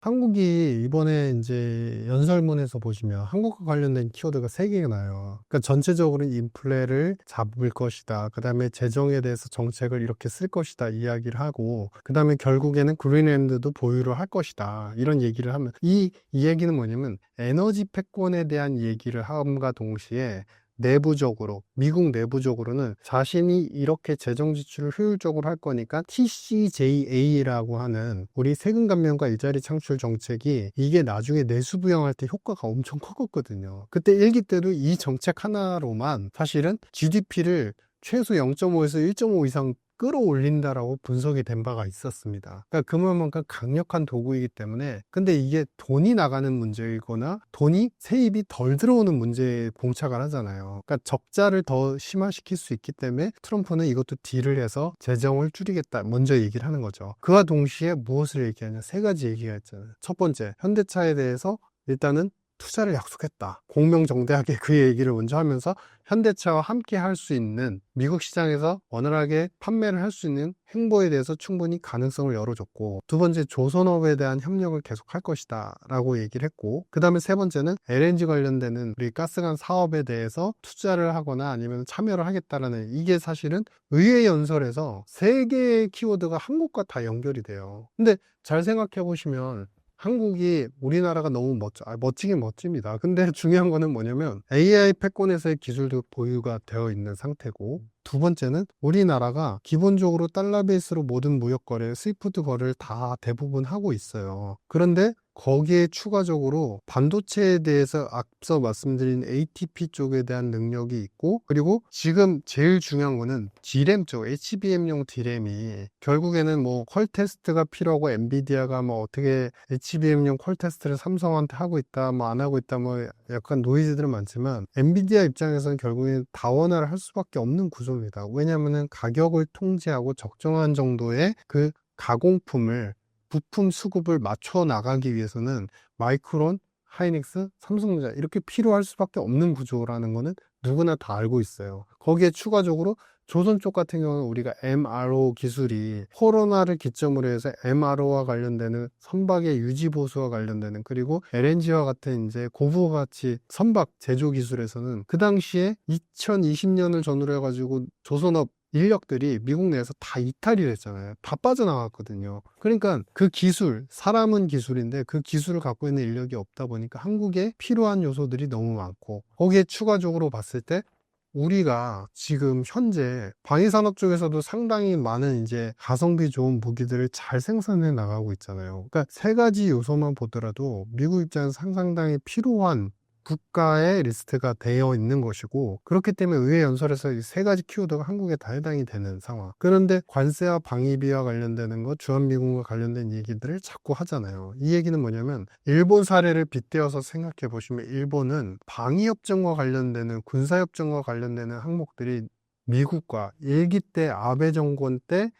한국이 이번에 이제 연설문에서 보시면 한국과 관련된 키워드가 3개가 나요. 그러니까 전체적으로 인플레를 잡을 것이다. 그다음에 재정에 대해서 정책을 이렇게 쓸 것이다 이야기를 하고, 그다음에 결국에는 그린랜드도 보유를 할 것이다. 이런 얘기를 하면 이 얘기는 뭐냐면 에너지 패권에 대한 얘기를 함과 동시에 내부적으로, 미국 내부적으로는 자신이 이렇게 재정 지출을 효율적으로 할 거니까 TCJA라고 하는 우리 세금 감면과 일자리 창출 정책이 이게 나중에 내수 부양할 때 효과가 엄청 컸거든요. 그때 1기 때도 이 정책 하나로만 사실은 GDP를 최소 0.5에서 1.5 이상 끌어올린다라고 분석이 된 바가 있었습니다. 그러니까 그만큼 강력한 도구이기 때문에, 근데 이게 돈이 나가는 문제이거나 돈이 세입이 덜 들어오는 문제에 봉착을 하잖아요. 그러니까 적자를 더 심화시킬 수 있기 때문에 트럼프는 이것도 딜을 해서 재정을 줄이겠다 먼저 얘기를 하는 거죠. 그와 동시에 무엇을 얘기하냐, 3가지 얘기가 있잖아요. 첫 번째, 현대차에 대해서 일단은 투자를 약속했다. 공명정대하게 그 얘기를 먼저 하면서 현대차와 함께 할 수 있는, 미국 시장에서 원활하게 판매를 할 수 있는 행보에 대해서 충분히 가능성을 열어줬고, 두 번째, 조선업에 대한 협력을 계속할 것이다 라고 얘기를 했고, 그 다음에 세 번째는 LNG 관련되는 우리 가스관 사업에 대해서 투자를 하거나 아니면 참여를 하겠다라는, 이게 사실은 의회 연설에서 3개의 키워드가 한국과 다 연결이 돼요. 근데 잘 생각해 보시면 한국이, 우리나라가 너무 멋지긴 멋집니다. 근데 중요한 거는 뭐냐면 AI 패권에서의 기술도 보유가 되어 있는 상태고, 두 번째는 우리나라가 기본적으로 달러 베이스로 모든 무역 거래, 스위프트 거래를 다 대부분 하고 있어요. 그런데 거기에 추가적으로 반도체에 대해서 앞서 말씀드린 ATP 쪽에 대한 능력이 있고, 그리고 지금 제일 중요한 거는 D램 쪽, HBM용 D램이 결국에는 뭐 퀄 테스트가 필요하고, 엔비디아가 뭐 어떻게 HBM용 퀄 테스트를 삼성한테 하고 있다, 뭐 안 하고 있다, 뭐 약간 노이즈들은 많지만 엔비디아 입장에서는 결국엔 다원화를 할 수밖에 없는 구조입니다. 왜냐하면 가격을 통제하고 적정한 정도의 그 가공품을, 부품 수급을 맞춰 나가기 위해서는 마이크론, 하이닉스, 삼성전자 이렇게 필요할 수밖에 없는 구조라는 거는 누구나 다 알고 있어요. 거기에 추가적으로 조선 쪽 같은 경우는 우리가 MRO 기술이 코로나를 기점으로 해서 MRO와 관련되는 선박의 유지 보수와 관련되는, 그리고 LNG와 같은 이제 고부가치 선박 제조 기술에서는 그 당시에 2020년을 전후로 해가지고 조선업 인력들이 미국 내에서 다 이탈이 됐잖아요. 다 빠져나갔거든요. 그러니까 그 기술, 사람은 기술인데 그 기술을 갖고 있는 인력이 없다 보니까 한국에 필요한 요소들이 너무 많고, 거기에 추가적으로 봤을 때 우리가 지금 현재 방위산업 쪽에서도 상당히 많은 이제 가성비 좋은 무기들을 잘 생산해 나가고 있잖아요. 그러니까 3가지 요소만 보더라도 미국 입장에서 상당히 필요한 국가의 리스트가 되어 있는 것이고, 그렇기 때문에 의회 연설에서 이 3가지 키워드가 한국에 다 해당이 되는 상황. 그런데 관세와 방위비와 관련되는 것, 주한미군과 관련된 얘기들을 자꾸 하잖아요. 이 얘기는 뭐냐면 일본 사례를 빗대어서 생각해 보시면, 일본은 방위협정과 관련되는, 군사협정과 관련되는 항목들이 미국과 1기 때, 아베 정권 때,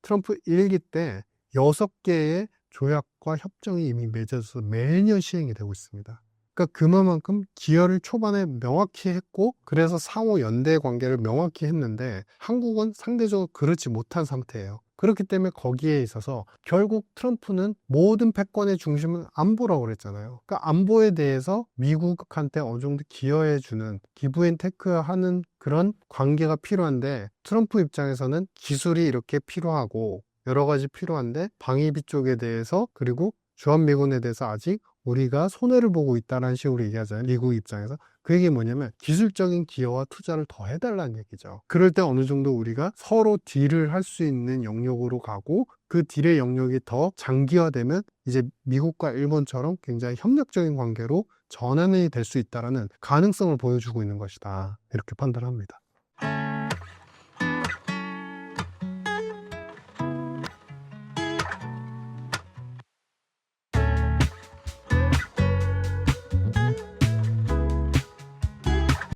트럼프 1기 때 6개의 조약과 협정이 이미 맺어져서 매년 시행이 되고 있습니다. 그러니까 그만큼 기여를 초반에 명확히 했고, 그래서 상호 연대 관계를 명확히 했는데 한국은 상대적으로 그렇지 못한 상태예요. 그렇기 때문에 거기에 있어서 결국 트럼프는 모든 패권의 중심은 안보라고 그랬잖아요. 그러니까 안보에 대해서 미국한테 어느 정도 기여해주는, 기브앤테크하는 그런 관계가 필요한데, 트럼프 입장에서는 기술이 이렇게 필요하고 여러 가지 필요한데 방위비 쪽에 대해서, 그리고 주한미군에 대해서 아직 우리가 손해를 보고 있다는 식으로 얘기하잖아요. 미국 입장에서. 그 얘기 뭐냐면 기술적인 기여와 투자를 더 해달라는 얘기죠. 그럴 때 어느 정도 우리가 서로 딜을 할 수 있는 영역으로 가고, 그 딜의 영역이 더 장기화되면 이제 미국과 일본처럼 굉장히 협력적인 관계로 전환이 될 수 있다는 가능성을 보여주고 있는 것이다, 이렇게 판단합니다.